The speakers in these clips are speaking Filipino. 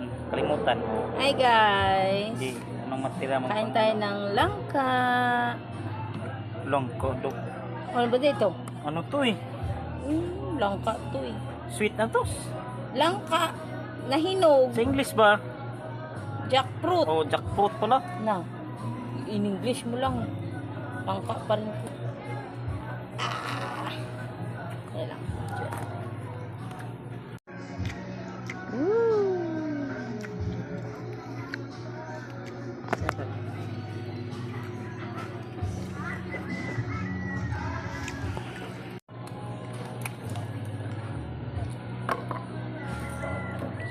Kalimutan. Hi guys! Hindi. Anong matira mo? Kain tayo ng langka. Longko. Ano ba dito? Ano to eh? Langka to eh. Sweet na to. Langka na hinog. Sa English ba? Jackfruit. O jackfruit pala. Na, in English mo lang. Langka pa rin po. Kaya lang. Sarap.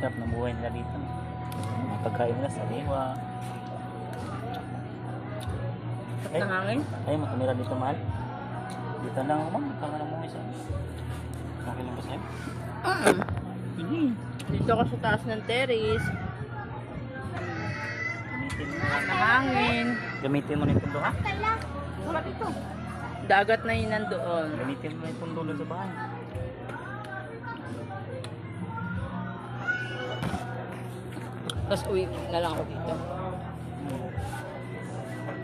Sarap ng buhay nila dito. Pagkain nila sa liwa. At nangangin? Ay, makamira dito mahal. Dito lang ako man. Kamera mo isa. Okay lang ba sa'yo? Hindi. Dito ka sa taas ng terrace. Gamitin mo. Nangangin. Gamitin mo na yung pundo ha? Wala dito. Dagat na yun nandoon. Gamitin mo na yung pundo doon sa bahay. Tapos uwi na lang ako dito.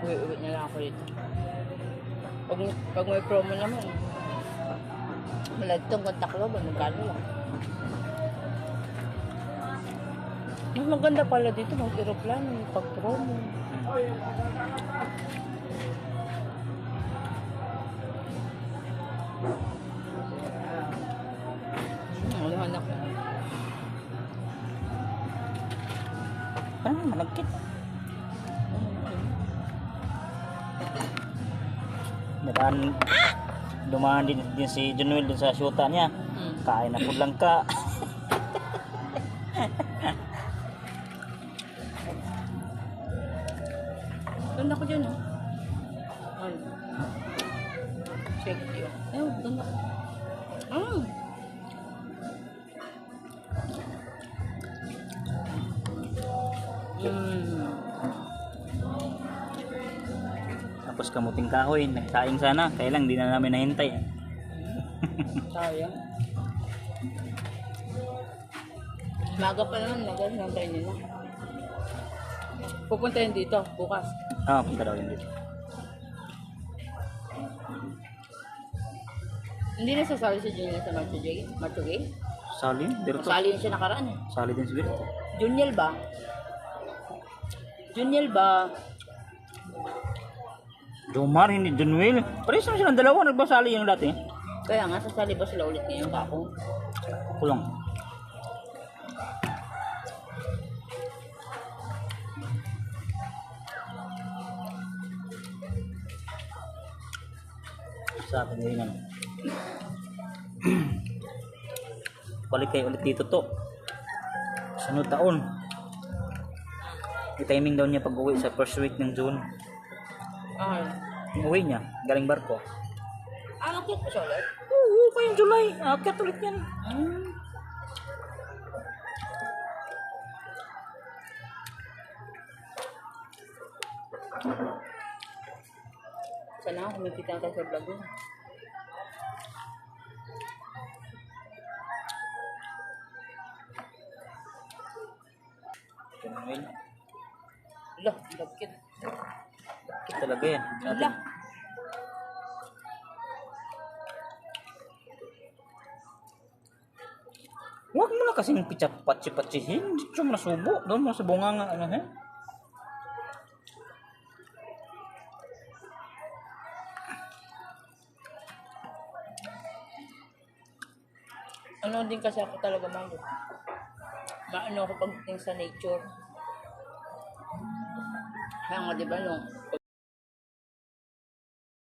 Uwi na lang ako dito. Pag may promo naman, malagtong kontak loob, magkano lang. Mas maganda pala dito, mag-aeroplano, pag promo. Ano anak mo? Malagkit. Dumaan din si Junuel dun sa syuta niya. Kain na po lang ka. Doon ako dyan, ha? Check yun. Doon ako. Tapos kamuting kahoy, nagsaing sana. Kaya lang, di na namin nahintay. Sayang. Maga pa naman, nantay nila. Pupunta yun dito, bukas. Punta daw yun dito. Hindi na sasali si Junior sa Macho Gay? Sali, dito. Sali yun siya nakaraan eh. Sali din si Biro. Junior ba? Junior ba? Jomar, hindi Junuel. Pares naman silang dalawa, nagbasali yung dati. Kaya nga, sasali ba sila ulit ngayon ba ako? Kulong. Sa akin din naman. Balik kayo ulit dito to. Sunod taon. May timing daw niya pag-uwi sa first week ng June. Yung uwi niya, galing barko. Akit pa siya ulit? Oo, kayong July. Akit ulit yan. Sana kumikita tayo sa vlog mo. Junuel. Ala, bagkit. Akit talaga yan. Ala. Huwag mo na kasing patsi-patsihin. Dito mo na subo. Doon mo sa bunganga. Ano, he? Ano din kasi ako talaga malo. Maano ako pagdating sa nature. Kaya nga diba nung